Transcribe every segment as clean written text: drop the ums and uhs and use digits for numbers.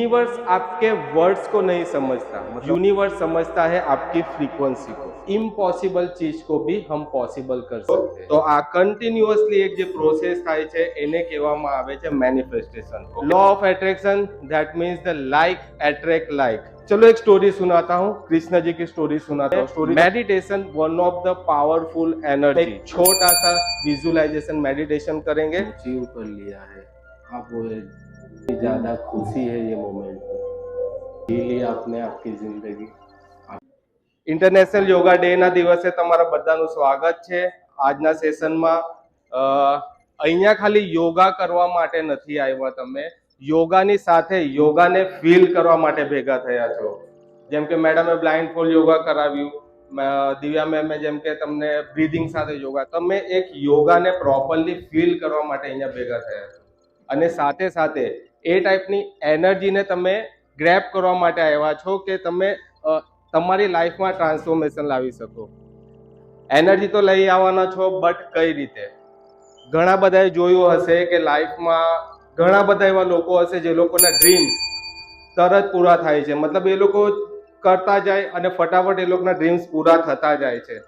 Universe आपके words को नहीं समझता, यूनिवर्स समझता है आपकी फ्रीक्वेंसी को। इम्पॉसिबल चीज को भी हम पॉसिबल कर सकते हैं। તો આ કન્ટિન્યુઅસલી એક જે પ્રોસેસ થાય છે એને કહેવામાં આવે છે manifestation. Law of attraction, that means the like attract like. चलो एक स्टोरी सुनाता हूँ, कृष्ण जी की स्टोरी सुनाता हूँ। Story meditation one of the powerful energy. एक छोटा सा विजुअलाइजेशन मेडिटेशन करेंगे। अचीव कर लिया है, आपको ज्यादा खुशी है ये मोमेंट में, ये आपने आपकी जिंदगी। ઇન્ટરનેશનલ યોગા ડે ના દિવસે તમારા બધાનું સ્વાગત છે। આજના સેશનમાં અહીંયા ખાલી યોગા કરવા માટે નથી આવ્યા તમે, યોગાની સાથે યોગાને ફીલ કરવા માટે ભેગા થયા છો। જેમ કે મેડમે બ્લાઇન્ડ ફોલ્ડ યોગા કરાવ્યું, દિવ્યા મેમે જેમ કે તમને બ્રીધિંગ સાથે યોગા, તમે એક યોગાને પ્રોપરલી ફીલ કરવા માટે અહીંયા ભેગા થયા છો અને સાથે સાથે એ ટાઈપની એનર્જીને તમે ગ્રેપ કરવા માટે આવ્યા છો કે તમે તમારી લાઈફમાં ટ્રાન્સફોર્મેશન લાવી શકો। એનર્જી તો લઈ આવવાના છો, બટ કઈ રીતે? ઘણા બધાએ જોયું હશે કે લાઈફમાં ઘણા બધા એવા લોકો હશે જે લોકોના ડ્રીમ્સ તરત પૂરા થાય છે, મતલબ એ લોકો કરતા જાય અને ફટાફટ એ લોકોના ડ્રીમ્સ પૂરા થતા જાય છે।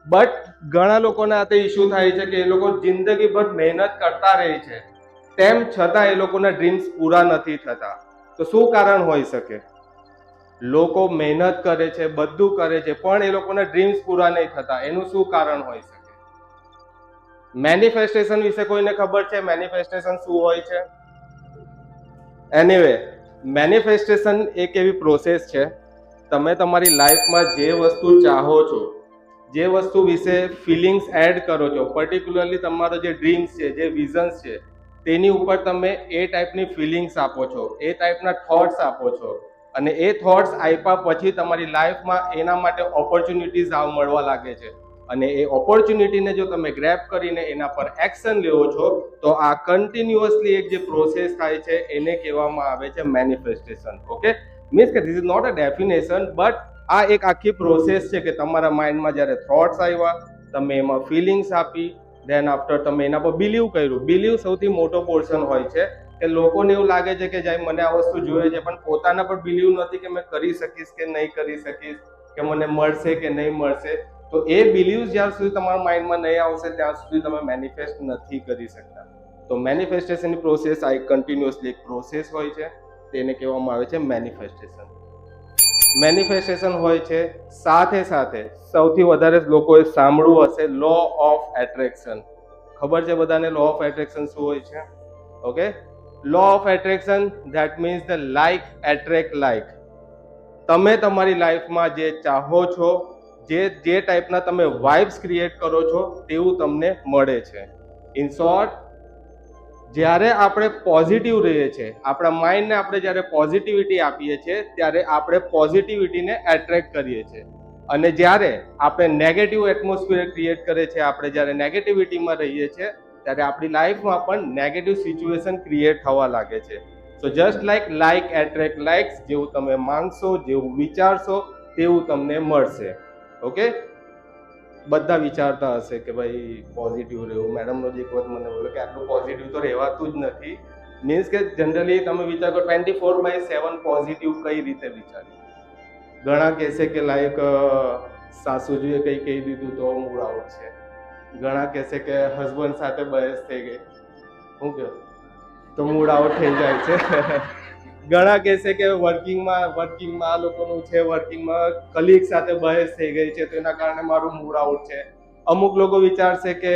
બટ ઘણા લોકોના આ ઇશ્યુ થાય છે કે એ લોકો જિંદગીભર મહેનત કરતા રહે છે, તેમ છતાં એ લોકોના ડ્રીમ્સ પૂરા નથી થતા। તો શું કારણ હોઈ શકે? લોકો મહેનત કરે છે, બધું કરે છે, પણ એ લોકોના ડ્રીમ્સ પૂરા નહીં થતા, એનું શું કારણ હોઈ શકે? મેનિફેસ્ટેશન વિશે કોઈને ખબર છે? મેનિફેસ્ટેશન શું હોય છે? એનીવે, મેનિફેસ્ટેશન એક એવી પ્રોસેસ છે, તમે તમારી લાઈફમાં જે વસ્તુ ચાહો છો, જે વસ્તુ વિશે ફિલિંગ્સ એડ કરો છો, પર્ટિક્યુલરલી તમારો જે ડ્રીમ્સ છે, જે વિઝન્સ છે, તેની ઉપર તમે એ ટાઈપની ફિલિંગ્સ આપો છો, એ ટાઈપના થોટ્સ આપો છો અને એ થોટ્સ આપ્યા પછી તમારી લાઈફમાં એના માટે ઓપોર્ચ્યુનિટીઝ મળવા લાગે છે અને એ ઓપોર્ચ્યુનિટીને જો તમે ગ્રેપ કરીને એના પર એક્શન લેવો છો તો આ કન્ટિન્યુઅસલી એક જે પ્રોસેસ થાય છે એને કહેવામાં આવે છે મેનિફેસ્ટેશન। ઓકે, મીન્સ કે this is not a definition, but આ એક આખી પ્રોસેસ છે કે તમારા માઇન્ડમાં જ્યારે થોટ્સ આવ્યા, તમે એમાં ફિલિંગ્સ આપી, દેન આફ્ટર તમે એના પર બિલીવ કર્યું। બિલીવ સૌથી મોટો પોર્શન હોય છે કે લોકોને એવું લાગે છે કે જાય મને આ વસ્તુ જોઈએ છે, પણ પોતાના પર બિલીવ નથી કે મેં કરી શકીશ કે નહીં કરી શકીશ, કે મને મળશે કે નહીં મળશે। તો એ બિલીવ્સ જ્યાં સુધી તમારા માઇન્ડમાં નહીં આવશે ત્યાં સુધી તમે મેનિફેસ્ટ નથી કરી શકતા। તો મેનિફેસ્ટેશનની પ્રોસેસ આ એક કન્ટિન્યુઅસલી એક પ્રોસેસ હોય છે, તેને કહેવામાં આવે છે મેનિફેસ્ટેશન। મેનિફેસ્ટેશન હોય છે, સાથે સાથે સૌથી વધારે લોકોએ સાંભળવું હશે લો ઓફ એટ્રેક્શન। ખબર છે બધાને લો ઓફ એટ્રેક્શન શું હોય છે? Okay, law of attraction, that means the like attract like. તમે તમારી લાઈફમાં જે ચાહો છો, જે ટાઈપના તમે વાઇબ્સ ક્રિએટ કરો છો તેવું તમને મળે છે। ઇન શોર્ટ, જ્યારે આપણે પોઝિટિવ રહીએ છીએ, આપણા માઇન્ડને આપણે જ્યારે પોઝિટિવિટી આપીએ છીએ ત્યારે આપણે પોઝિટિવિટીને એટ્રેક્ટ કરીએ છીએ અને જ્યારે આપણે નેગેટિવ એટમોસ્ફિયર ક્રિએટ કરીએ છીએ, આપણે જ્યારે નેગેટિવિટીમાં રહીએ છીએ ત્યારે આપણી લાઈફમાં પણ નેગેટિવ સિચ્યુએશન ક્રિએટ થવા લાગે છે। સો જસ્ટ લાઈક એટ્રેક્ટ લાઇક્સ, જેવું તમે માંગશો, જેવું વિચારશો તેવું તમને મળશે। ઓકે, બધા વિચારતા હશે કે ભાઈ પોઝિટિવ રહેવું, મેડમનો જ એક વખત મને બોલ્યો કે આટલું પોઝિટિવ તો રહેવાતું જ નથી। મીન્સ કે જનરલી તમે વિચાર કરો 24/7 પોઝિટિવ કઈ રીતે વિચારી? ઘણા કહેશે કે લાઈક સાસુજીએ કંઈ કહી દીધું તો મૂડ આઉટ છે, ઘણા કહેશે કે હસબન્ડ સાથે બહેસ થઈ ગઈ, શું કહો તો મૂડ આઉટ થઈ જાય છે। ઘણા કહેશે કે વર્કિંગમાં આ લોકોનું છે, વર્કિંગમાં કલીગ સાથે બહેસ થઈ ગઈ છે તો એના કારણે મારું મૂડ આઉટ છે। અમુક લોકો વિચારશે કે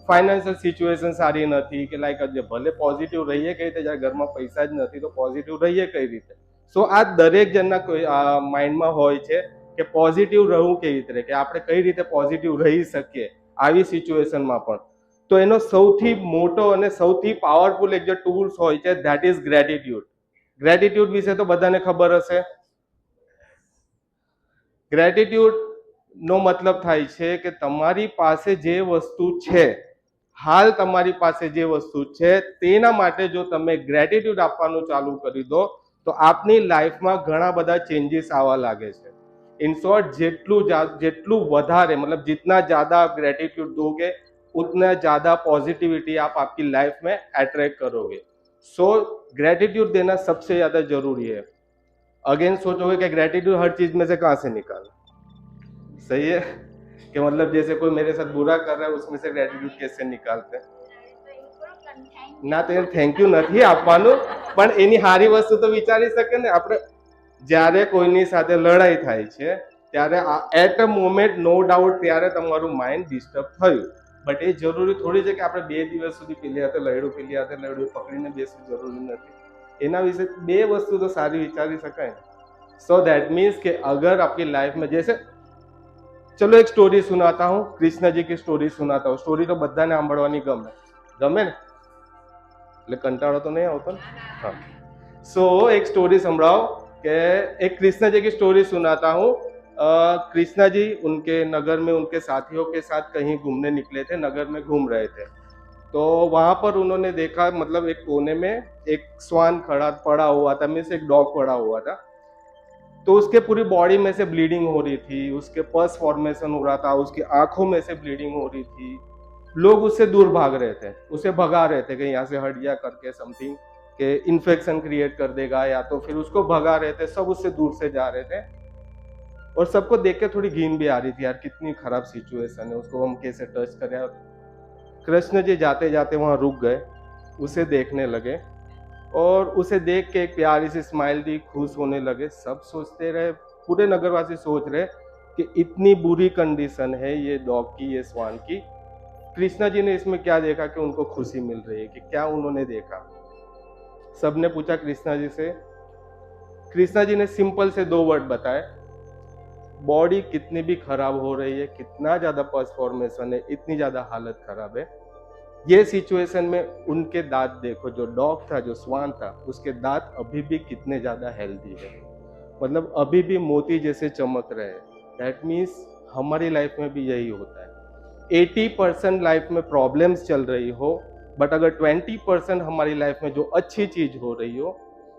ફાઇનાન્શિયલ સિચ્યુએશન સારી નથી, કે લાઈક ભલે પોઝિટિવ રહીએ કઈ રીતે, જ્યારે ઘરમાં પૈસા જ નથી તો પોઝિટિવ રહીએ કઈ રીતે? સો આ દરેક જણના માઇન્ડમાં હોય છે કે પોઝિટિવ રહેવું કેવી રીતે, કે આપણે કઈ રીતે પોઝિટિવ રહી શકીએ આવી સિચ્યુએશનમાં પણ। તો એનો સૌથી મોટો અને સૌથી પાવરફુલ એક જે ટૂલ્સ હોય છે, ધેટ ઇઝ ગ્રેટિટ્યુડ। ગ્રેટિટ્યુડ વિશે તો બધાને ખબર હશે। ગ્રેટિટ્યુડ નો મતલબ થાય છે કે તમારી પાસે જે વસ્તુ છે, હાલ તમારી પાસે જે વસ્તુ છે તેના માટે જો તમે ગ્રેટિટ્યુડ આપવાનું ચાલુ કરી દો તો આપની લાઈફમાં ઘણા બધા ચેન્જીસ આવવા લાગે છે। इन शॉर्ट, જેટલું વધારે मतलब जितना ज़्यादा आप ग्रेटिट्यूड दोगे उतना ज़्यादा पॉजिटिविटी आप आपकी लाइफ में अट्रैक्ट करोगे। सो ग्रेटिट्यूड देना सबसे ज्यादा जरूरी है। अगेन सोचोगे कि ग्रेटिट्यूड हर चीज में से कहाँ से निकाल, सही है कि मतलब जैसे कोई मेरे साथ बुरा कर रहा है उसमें से ग्रेटिट्यूड कैसे निकालते हैं? ના તો એને થેન્ક યુ નથી આપવાનું, પણ એની હારી વસ્તુ તો વિચારી શકે ને આપણે. જ્યારે કોઈની સાથે લડાઈ થાય છે ત્યારે at a moment no doubt ત્યારે તમારું માઇન્ડ ડિસ્ટર્બ થયું, બટ એ જરૂરી થોડી છે કે આપણે 2 દિવસ સુધી પેલી હાથે લડ્યું પેલી હાથે લડ્યું પકડીને બેસવું જરૂરી નથી. એના વિશે બે વસ્તુ તો સારી વિચારી શકાય. सो दैट मीन्स कि अगर आपकी लाइफ में जैसे चलो एक स्टोरी सुनाता हूँ, कृष्ण जी की स्टोरी सुनाता हूँ. स्टोरी तो બધાને સાંભળવાની ગમે ગમે ને, એટલે કંટાળો તો નહીં આવતો ને? हाँ. सो एक स्टोरी संभळाओ कि एक कृष्ण जी की स्टोरी सुनाता हूँ. कृष्णा जी उनके नगर में उनके साथियों के साथ कहीं घूमने निकले थे, नगर में घूम रहे थे. तो वहां पर उन्होंने देखा, मतलब एक कोने में एक स्वान खड़ा पड़ा हुआ था, मीन्स एक डॉग पड़ा हुआ था. तो उसके पूरी बॉडी में से ब्लीडिंग हो रही थी, उसके पस फॉर्मेशन हो रहा था, उसकी आंखों में से ब्लीडिंग हो रही थी. लोग उससे दूर भाग रहे थे, उसे भगा रहे थे कि यहाँ से हट जा करके समथिंग, कि इन्फेक्शन क्रिएट कर देगा, या तो फिर उसको भगा रहे थे, सब उससे दूर से जा रहे थे. और सबको देख के थोड़ी घिन भी आ रही थी, यार कितनी खराब सिचुएशन है, उसको हम कैसे टच करें. कृष्ण जी जाते जाते वहां रुक गए, उसे देखने लगे और उसे देख के एक प्यारी सी स्माइल दी, खुश होने लगे. सब सोचते रहे, पूरे नगरवासी सोच रहे कि इतनी बुरी कंडीशन है ये डॉग की, ये स्वान की, कृष्णा जी ने इसमें क्या देखा कि उनको खुशी मिल रही है, कि क्या उन्होंने देखा. सबने पूछा कृष्णा जी से. कृष्णा जी ने सिंपल से 2 वर्ड बताए, बॉडी कितनी भी खराब हो रही है, कितना ज्यादा पस फॉर्मेशन है, इतनी ज्यादा हालत खराब है, ये सिचुएशन में उनके दांत देखो, जो डॉग था, जो स्वान था, उसके दांत अभी भी कितने ज्यादा हेल्दी है, मतलब अभी भी मोती जैसे चमक रहे हैं. दैट मीन्स हमारी लाइफ में भी यही होता है. 80% लाइफ में प्रॉब्लम्स चल रही हो, बट अगर 20% हमारी लाइफ में जो अच्छी चीज हो रही हो,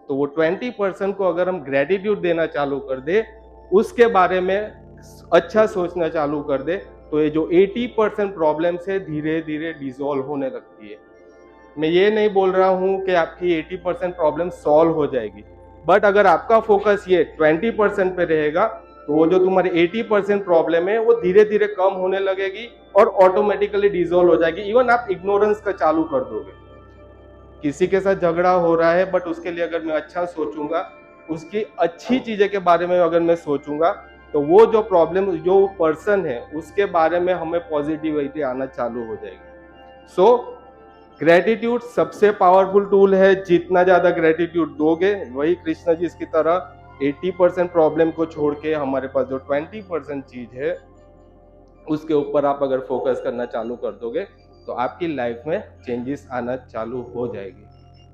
तो वो 20% को अगर हम ग्रेटिट्यूड देना चालू कर दे, उसके बारे में अच्छा सोचना चालू कर दे, तो ये जो 80% प्रॉब्लम्स है धीरे धीरे डिसॉल्व होने लगती है. मैं ये नहीं बोल रहा हूँ कि आपकी 80% प्रॉब्लम सॉल्व हो जाएगी, बट अगर आपका फोकस ये 20% पे रहेगा, तो वो जो तुम्हारी 80% प्रॉब्लम है वो धीरे धीरे कम होने लगेगी और ऑटोमेटिकली डिसॉल्व हो जाएगी. इवन आप इग्नोरेंस का चालू कर दोगे. किसी के साथ झगड़ा हो रहा है, बट उसके लिए अगर मैं अच्छा सोचूंगा, उसकी अच्छी चीजें के बारे में अगर मैं सोचूंगा, तो वो जो प्रॉब्लम, जो पर्सन है, उसके बारे में हमें पॉजिटिविटी आना चालू हो जाएगी. सो ग्रेटिट्यूड सबसे पावरफुल टूल है. जितना ज्यादा ग्रेटिट्यूड दोगे, वही कृष्ण जी की तरह 80% प्रॉब्लम को छोड़ के हमारे पास जो 20% चीज है, उसके ऊपर आप अगर फोकस करना चालू कर दोगे, तो आपकी लाइफ में चेंजेस आना चालू हो जाएगी.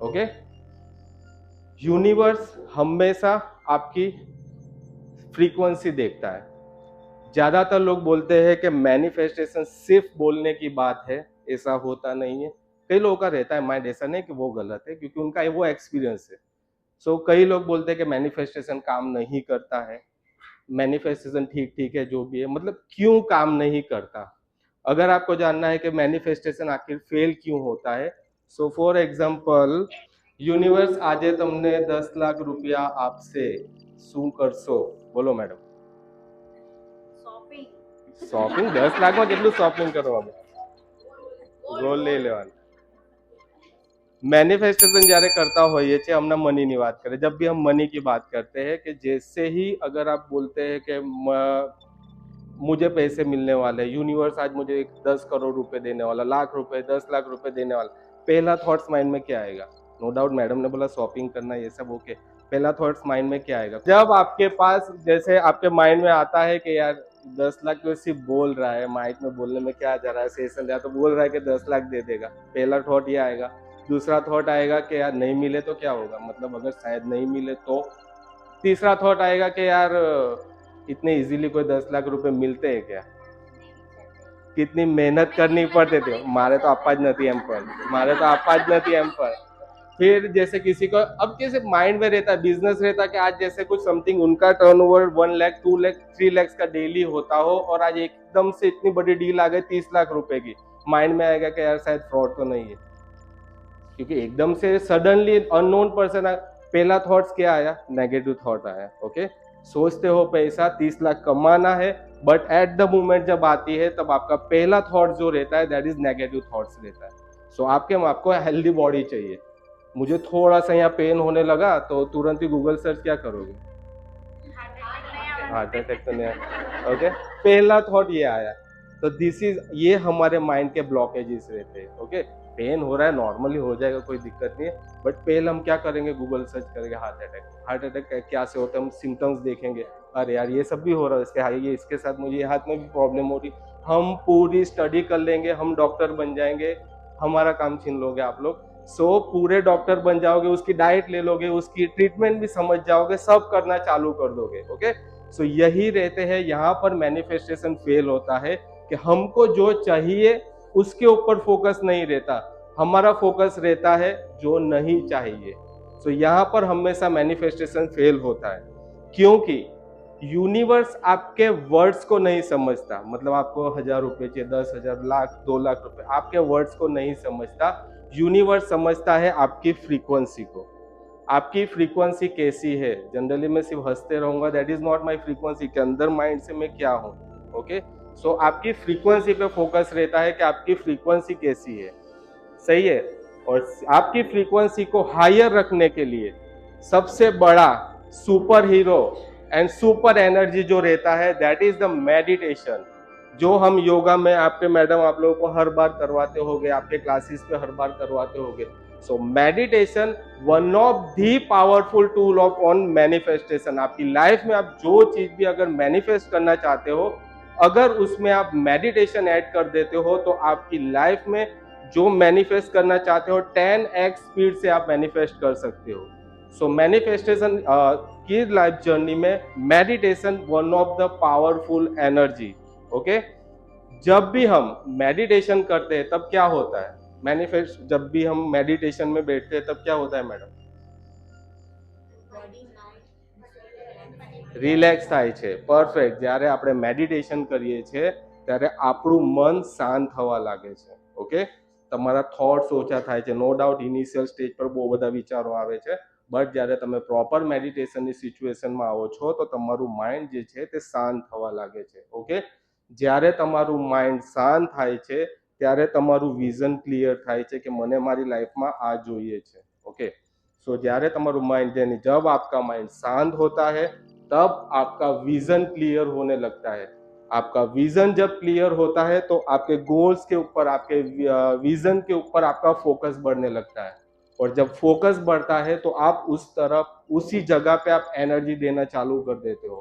ओके. यूनिवर्स हमेशा आपकी फ्रीक्वेंसी देखता है. ज्यादातर लोग बोलते हैं कि मैनिफेस्टेशन सिर्फ बोलने की बात है, ऐसा होता नहीं है. कई लोगों का रहता है माइंड, ऐसा नहीं कि वो गलत है, क्योंकि उनका वो एक्सपीरियंस है. सो कई लोग बोलते हैं कि मैनिफेस्टेशन काम नहीं करता है, मैनिफेस्टेशन ठीक ठीक है जो भी है, मतलब क्यों काम नहीं करता. अगर आपको जानना है कि मैनिफेस्टेशन आखिर फेल क्यों होता है, सो फॉर एग्जाम्पल, યુનિવર્સ આજે તમને 10 લાખ રૂપિયા આપશે, શું કરશો? બોલો મેડમ. શોપિંગ 10 લાખમાં કેટલું શોપિંગ કરવાનું? ગોલ્ડ લઈ લેવાનું. मैनिफेस्टेशन જ્યારે करता होइए छे, हमने मनी की बात करें, जब भी हम मनी की बात करते हैं, कि जैसे ही अगर आप बोलते हैं कि मुझे पैसे मिलने वाले, यूनिवर्स आज मुझे 10 करोड़ रुपए देने वाला, लाख रुपए, 10 लाख रुपए देने वाला, पहला थॉट्स माइंड में क्या आएगा? नो डाउट मैडम ने बोला शॉपिंग करना, ये सब ओके. पहला थॉट्स माइंड में क्या आएगा? जब आपके पास, जैसे आपके माइंड में आता है कि यार 10 लाख तो सिर्फ बोल रहा है, माइक में बोलने में क्या जा रहा है, सेशन या तो बोल रहा है कि 10 लाख दे देगा, पहला थॉट ये आएगा. दूसरा थॉट आएगा कि यार नहीं मिले तो क्या होगा, मतलब अगर शायद नहीं मिले तो. तीसरा थॉट आएगा कि यार इतने इजीली कोई 10 लाख रुपए मिलते हैं क्या, कितनी मेहनत करनी पड़ती थी, मारे तो आपा ज નથી એમ પણ, मारे तो आपा ज નથી એમ પણ. फिर जैसे किसी को अब कैसे माइंड में रहता है, बिजनेस रहता है कि आज जैसे कुछ समथिंग उनका टर्नओवर 1 लाख 2 लाख 3 लाख का डेली होता हो, और आज एकदम से इतनी बड़ी डील आ गई 30 लाख रुपए की, माइंड में आएगा कि यार शायद फ्रॉड तो नहीं है. क्योंकि एकदम से सडनली अननोन पर्सन पहला थॉट्स क्या आया, नेगेटिव थॉट आया। ओके, सोचते हो पैसा 30 लाख कमाना है, बट एट द मोमेंट जब आती है तब आपका पहला थॉट जो रहता है दैट इज नेगेटिव थॉट्स रहता है। सो आपको हेल्दी बॉडी चाहिए। मुझे थोड़ा सा यहाँ पेन होने लगा तो तुरंत ही गूगल सर्च क्या करोगे, हार्ट अटैक तो नहीं आया। ओके, पहला थॉट ये आया। तो दिस इज, ये हमारे माइंड के ब्लॉकेजेस रहते हैं। ओके, पेन हो रहा है, नॉर्मली हो जाएगा, कोई दिक्कत नहीं है, बट पहले हम क्या करेंगे, गूगल सर्च करेंगे हार्ट अटैक। हार्ट अटैक क्या से होता है, हम सिम्टम्स देखेंगे, अरे यार ये सब भी हो रहा है इसके, ये इसके साथ मुझे ये हाथ में भी प्रॉब्लम हो रही। हम पूरी स्टडी कर लेंगे, हम डॉक्टर बन जाएंगे, हमारा काम छीन लोगे आप लोग। सो पूरे डॉक्टर बन जाओगे, उसकी डाइट ले लोगे, उसकी ट्रीटमेंट भी समझ जाओगे, सब करना चालू कर दोगे। ओके, सो यही रहते हैं, यहाँ पर मैनिफेस्टेशन फेल होता है कि हमको जो चाहिए उसके ऊपर फोकस नहीं रहता, हमारा फोकस रहता है जो नहीं चाहिए। सो यहाँ पर हमेशा मैनिफेस्टेशन फेल होता है, क्योंकि यूनिवर्स आपके वर्ड्स को नहीं समझता। मतलब आपको 1000 रुपए चाहिए, 10,000, लाख, 2 लाख रुपए, आपके वर्ड्स को नहीं समझता। यूनिवर्स समझता है आपकी फ्रीक्वेंसी को। आपकी फ्रीक्वेंसी कैसी है। जनरली मैं सिर्फ हंसते रहूंगा, that is not my frequency, के अंदर माइंड से मैं क्या हूँ। ओके, सो आपकी फ्रीक्वेंसी पे फोकस रहता है कि आपकी फ्रीक्वेंसी कैसी है, सही है। और आपकी फ्रीक्वेंसी को हायर रखने के लिए सबसे बड़ा super hero and super energy जो रहता है दैट इज द मेडिटेशन, जो हम योगा में आपके मैडम आप लोगों को हर बार करवाते होगे, आपके क्लासेस पे हर बार करवाते होगे। So meditation one of the powerful tool of on manifestation. आपकी लाइफ में आप जो चीज भी अगर मैनिफेस्ट करना चाहते हो, अगर उसमें आप मेडिटेशन ऐड कर देते हो तो आपकी लाइफ में जो मैनिफेस्ट करना चाहते हो 10x स्पीड से आप मैनिफेस्ट कर सकते हो। सो मैनिफेस्टेशन की लाइफ जर्नी में meditation one of the powerful energy. Okay, जब भी हम मेडिटेशन करते हैं तब क्या होता है, मैनिफेस्ट, जब भी हम मेडिटेशन में बैठते हैं तब क्या होता है मैडम, રિલેક્સ થાય છે। પરફેક્ટ, જ્યારે આપણે મેડિટેશન કરીએ છીએ ત્યારે આપણું મન શાંત થવા લાગે છે। ઓકે, તમારા થોટ્સ ઓછા થાય છે। નો ડાઉટ ઇનિશિયલ સ્ટેજ પર બહુ બધા વિચારો આવે છે, બટ જ્યારે તમે પ્રોપર મેડિટેશનની સિચ્યુએશનમાં આવો છો તો તમારું માઇન્ડ જે છે તે શાંત થવા લાગે છે। ઓકે, જ્યારે તમારું માઇન્ડ શાંત થાય છે ત્યારે તમારું વિઝન ક્લિયર થાય છે કે મને મારી લાઈફમાં આ જોઈએ છે। ઓકે, सो જ્યારે તમારું माइंड, यानी जब आपका माइंड शांत होता है तब आपका विजन क्लियर होने लगता है। आपका विजन जब क्लियर होता है तो आपके गोल्स के ऊपर, आपके विजन के ऊपर आपका फोकस बढ़ने लगता है। और जब फोकस बढ़ता है तो आप उस तरफ, उसी जगह पे आप एनर्जी देना चालू कर देते हो।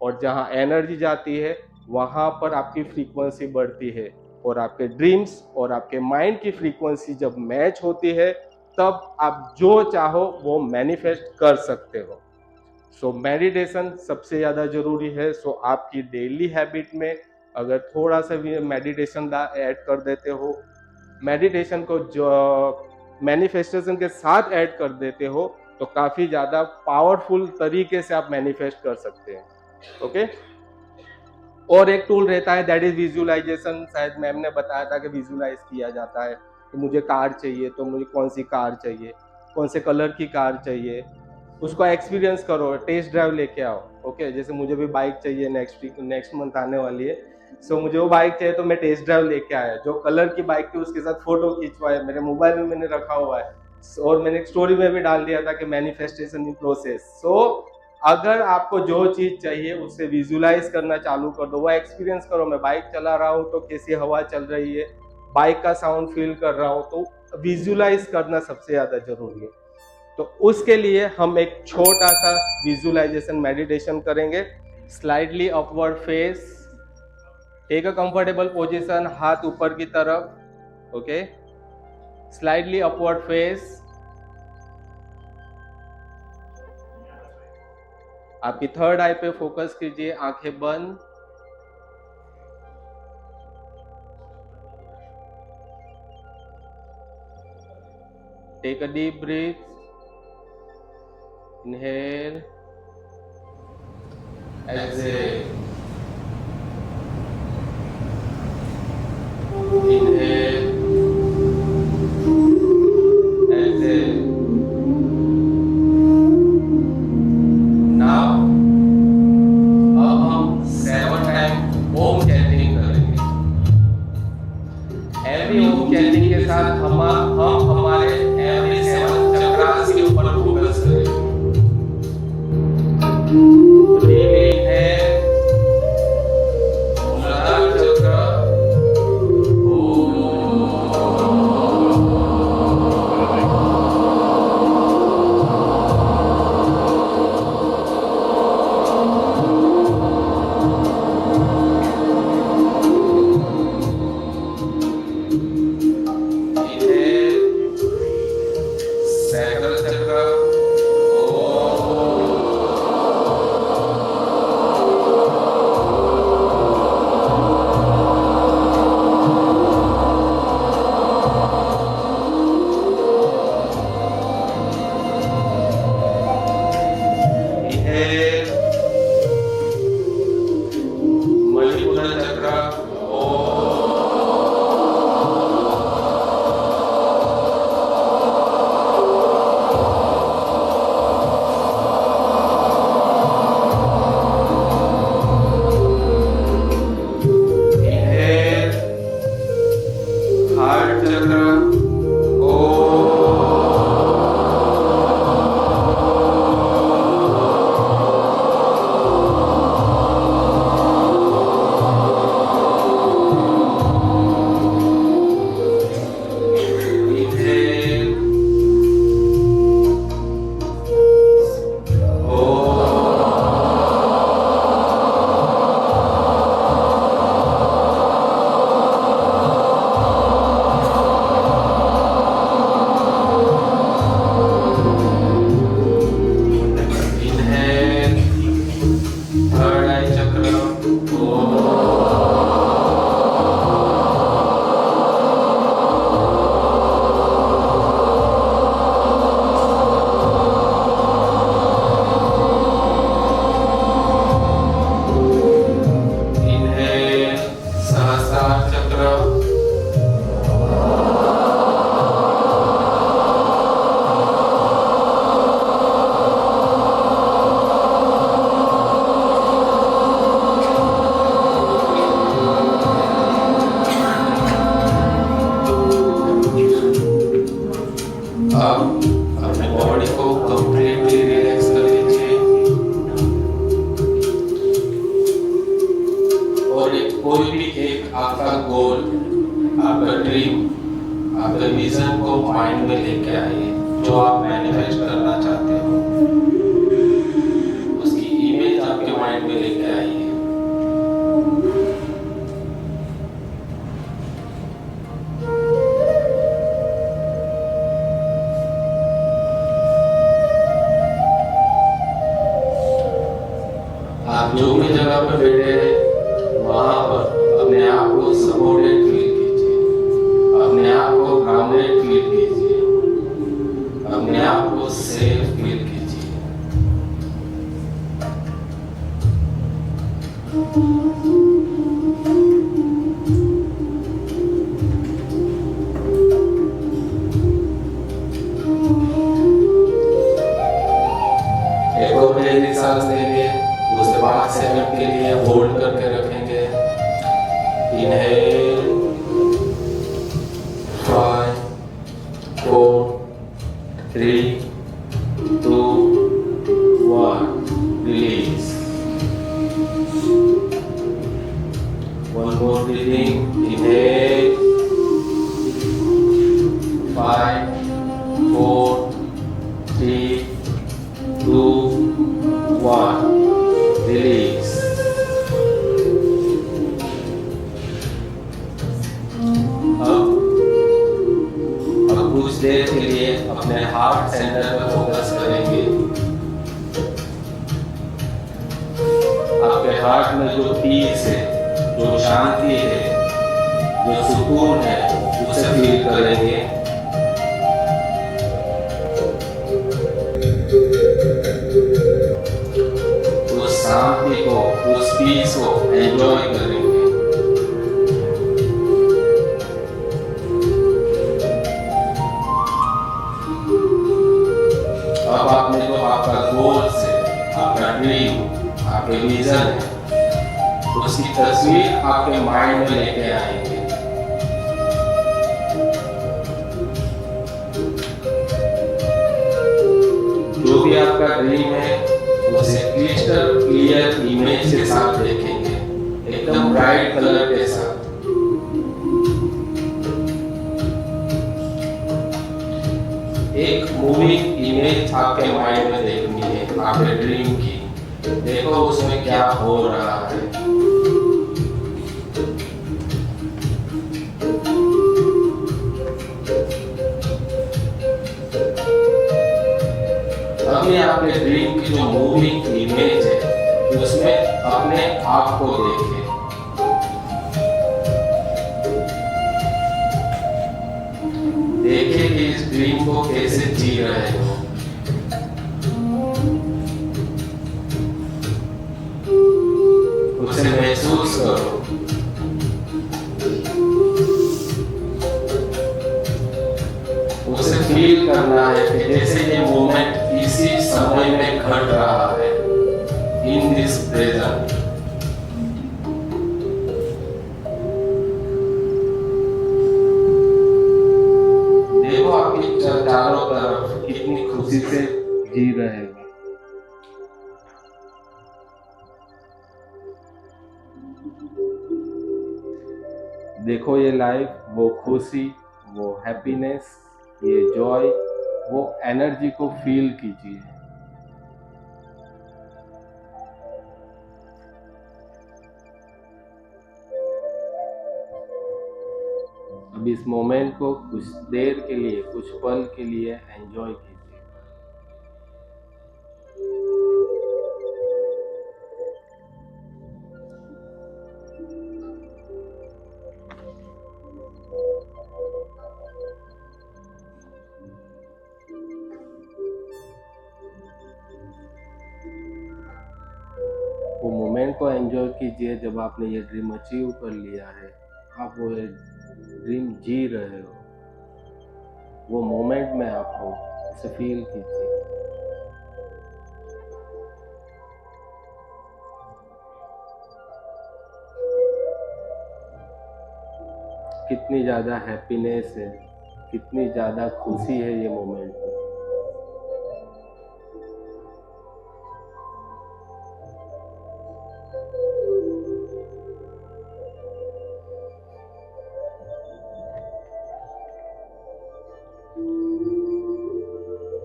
और जहाँ एनर्जी जाती है वहां पर आपकी फ्रीक्वेंसी बढ़ती है। और आपके ड्रीम्स और आपके माइंड की फ्रीक्वेंसी जब मैच होती है तब आप जो चाहो वो मैनिफेस्ट कर सकते हो। सो मेडिटेशन सबसे ज़्यादा जरूरी है। सो आपकी डेली हैबिट में अगर थोड़ा सा भी मेडिटेशन ऐड कर देते हो, मेडिटेशन को जो मैनिफेस्टेशन के साथ ऐड कर देते हो तो काफ़ी ज़्यादा पावरफुल तरीके से आप मैनिफेस्ट कर सकते हैं। ओके, और एक टूल रहता है दैट इज विजुअलाइजेशन। शायद मैम ने बताया था कि विजुअलाइज किया जाता है कि मुझे कार चाहिए तो मुझे कौन सी कार चाहिए, कौन से कलर की कार चाहिए, उसका एक्सपीरियंस करो, टेस्ट ड्राइव लेके आओ। ओके, जैसे मुझे भी बाइक चाहिए, नेक्स्ट मंथ आने वाली है। सो मुझे वो बाइक चाहिए तो मैं टेस्ट ड्राइव लेके आया, जो कलर की बाइक थी उसके साथ फोटो खिंचवाए, मेरे मोबाइल में मैंने रखा हुआ है, और मैंने एक स्टोरी में भी डाल दिया था कि मैनिफेस्टेशन इन प्रोसेस। सो अगर आपको जो चीज चाहिए उसे विजुलाइज करना चालू कर दो, वो एक्सपीरियंस करो। मैं बाइक चला रहा हूँ तो कैसी हवा चल रही है, बाइक का साउंड फील कर रहा हूँ, तो विजुलाइज करना सबसे ज्यादा जरूरी है। तो उसके लिए हम एक छोटा सा विजुअलाइजेशन मेडिटेशन करेंगे। Slightly upward face, take a comfortable position, हाथ ऊपर की तरफ। ओके, स्लाइडली अपवर्ड फेस, आपकी थर्ड आई पे फोकस कीजिए, आंखें बंद। Take a deep breath, inhale, exhale, inhale, chakra Manipur चक्र हार्ट चक्र थर्ड आई चक्र इन्हेल सहस्रार चक्र अब अपने बॉडी को कंप्लीटली रिलैक्स कर लीजिए और एक कोई भी एक आपका गोल, आपका ड्रीम, आपके विजन को माइंड में लेके आइए जो आप मैनिफेस्ट करना चाहते हो, उसकी इमेज आपके माइंड में लेके आइए। आप जो भी जगह पर बैठे हैं वहां पर अपने आप को सपोर्टेड फील कीजिए, अपने आप को ग्राउंडेड फील कीजिए, अपने आप को सेफ फील कीजिए। एक और गहरी सांस लेंगे, उसके 5 सेकंड के लिए होल्ड करके रखेंगे। Inhale 5 4 3 2 1 release. One more breathing. Inhale 5 4 3 2 1 release. अब कुछ देर के लिए अपने हार्ट सेंटर पर फोकस करेंगे। आपके हार्ट में जो पीस है, जो शांति है, जो सुकून है, उसे फील करेंगे। उस शांति को, उस पीस को एंजॉय करेंगे। अब आपने जो आपका गोल्स है, आपका ड्रीम, आपके विजन है, उसकी तस्वीर आपके माइंड में लेके आएंगे। जो भी आपका ड्रीम है उसे क्रिस्टल क्लियर इमेज के साथ देखेंगे, एकदम ब्राइट कलर के साथ। एक मूविंग इमेज आपके माइंड में देखनी है आपके ड्रीम की। देखो उसमें क्या हो रहा है। अभी आपके ड्रीम की जो मूविंग इमेज है उसमें अपने आप को देखिए। देखिए कि इस ड्रीम को कैसे जी रहे हो। उसे महसूस करो। उसे फील करना है कि जैसे ये मोमेंट इसी समय में घट रहा है, इन दिस प्रेजेंट। देखो आपकी चारों तरफ कितनी खुशी से जी रहे हो। देखो ये लाइफ, वो खुशी, वो हैप्पीनेस, ये जॉय, वो एनर्जी को फील कीजिए। अब इस मोमेंट को कुछ देर के लिए, कुछ पल के लिए एंजॉय कीजिए। वो मोमेंट को एंजॉय कीजिए जब आपने ये ड्रीम अचीव कर लिया है, आप वो ड्रीम जी रहे हो, वो मोमेंट में आप हो, इसे फील कीजिए। कितनी ज़्यादा हैप्पीनेस है, कितनी ज़्यादा खुशी है ये मोमेंट में।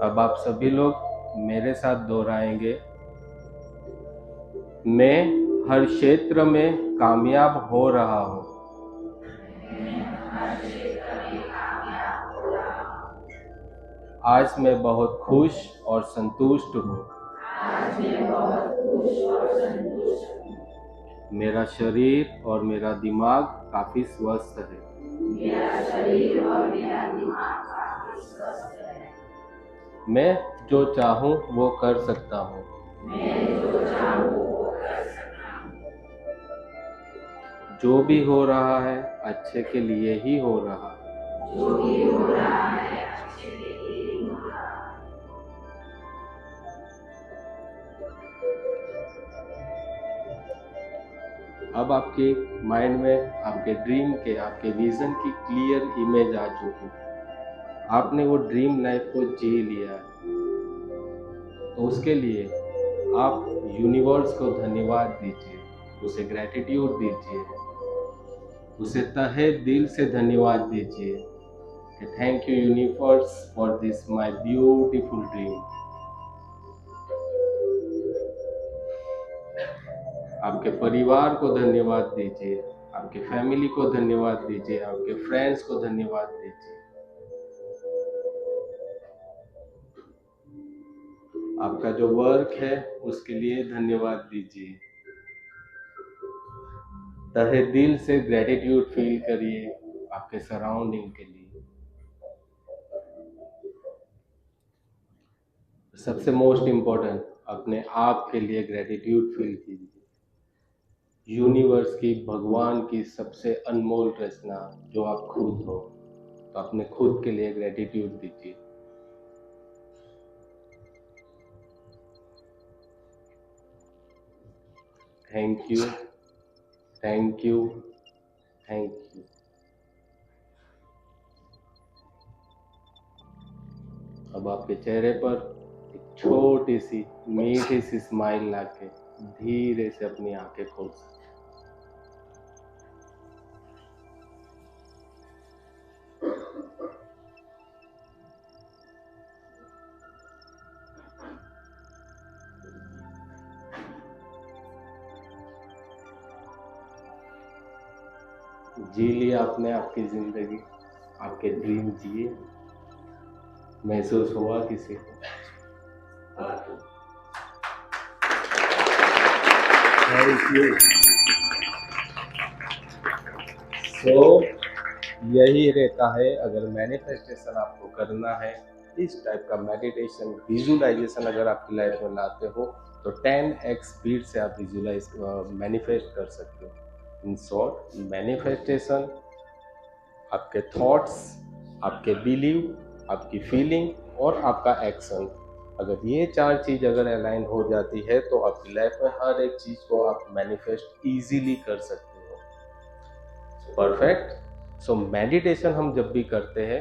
अब आप सभी लोग मेरे साथ दोहराएंगे, मैं हर क्षेत्र में कामयाब हो रहा हूँ। आज मैं बहुत खुश और संतुष्ट हूँ। मेरा शरीर और मेरा दिमाग काफी स्वस्थ है। मैं जो चाहूँ वो कर सकता हूँ। जो भी हो रहा है अच्छे के लिए ही हो रहा है। अब आपके माइंड में आपके ड्रीम के, आपके विजन की क्लियर इमेज आ चुकी है। आपने वो ड्रीम लाइफ को जी लिया है, तो उसके लिए आप यूनिवर्स को धन्यवाद दीजिए, उसे ग्रेटिट्यूड दीजिए, उसे तहे दिल से धन्यवाद दीजिए कि thank you universe for this my beautiful dream. आपके परिवार को धन्यवाद दीजिए, आपके फैमिली को धन्यवाद दीजिए, आपके फ्रेंड्स को धन्यवाद दीजिए। आपका जो वर्क है उसके लिए धन्यवाद दीजिए। तहे दिल से ग्रेटिट्यूड फील करिए आपके सराउंडिंग के लिए। सबसे मोस्ट इम्पोर्टेंट, अपने आप के लिए ग्रेटिट्यूड फील कीजिए। यूनिवर्स की, भगवान की सबसे अनमोल रचना जो आप खुद हो, तो अपने खुद के लिए ग्रेटिट्यूड दीजिए। Thank you, thank you, thank you. अब आपके चेहरे पर एक छोटी सी मीठी सी स्माइल लाके धीरे से अपनी आंखें खोल सकते। जी लिया आपने आपकी जिंदगी, आपके ड्रीम जिए। महसूस हुआ किसी को? Thank you. सो यही रहता है, अगर मैनिफेस्टेशन आपको करना है, इस टाइप का मेडिटेशन विजुअलाइजेशन अगर आपकी लाइफ में लाते हो तो 10x स्पीड से आप विजुलाइज मैनिफेस्ट कर सकते हो। इन शॉर्ट, मैनिफेस्टेशन आपके थॉट्स, आपके बिलीव, आपकी फीलिंग और आपका एक्शन, अगर ये 4 चीज़ अगर अलाइन हो जाती है तो आपकी लाइफ में हर एक चीज़ को आप मैनिफेस्ट इजीली कर सकते हो। परफेक्ट। सो मेडिटेशन हम जब भी करते हैं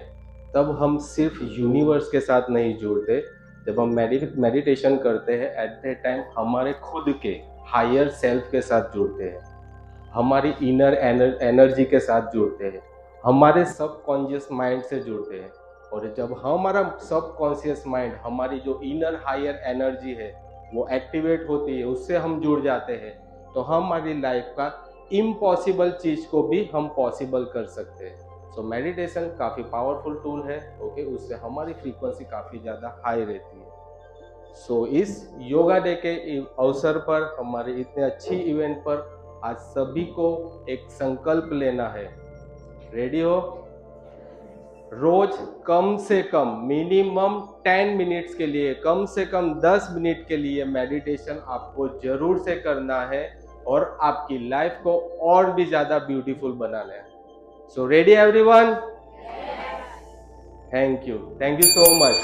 तब हम सिर्फ यूनिवर्स के साथ नहीं जुड़ते। जब हम मेडिटेशन करते हैं एट द टाइम हमारे खुद के हायर सेल्फ के साथ जुड़ते हैं, हमारी इनर एनर्जी के साथ जुड़ते हैं, हमारे सबकॉन्शियस माइंड से जुड़ते हैं। और जब हमारा सबकॉन्शियस माइंड, हमारी जो इनर हायर एनर्जी है वो एक्टिवेट होती है, उससे हम जुड़ जाते हैं, तो हमारी लाइफ का इम्पॉसिबल चीज को भी हम पॉसिबल कर सकते हैं। सो मेडिटेशन काफ़ी पावरफुल टूल है, ओके, उससे हमारी फ्रीक्वेंसी काफ़ी ज़्यादा हाई रहती है। सो इस योगा डे के अवसर पर, हमारे इतने अच्छी इवेंट पर आज सभी को एक संकल्प लेना है। रेडी हो? रोज कम से कम मिनिमम 10 मिनट्स के लिए, कम से कम 10 मिनट के लिए मेडिटेशन आपको जरूर से करना है और आपकी लाइफ को और भी ज्यादा ब्यूटीफुल बनाना है। So ready everyone? Thank you so much.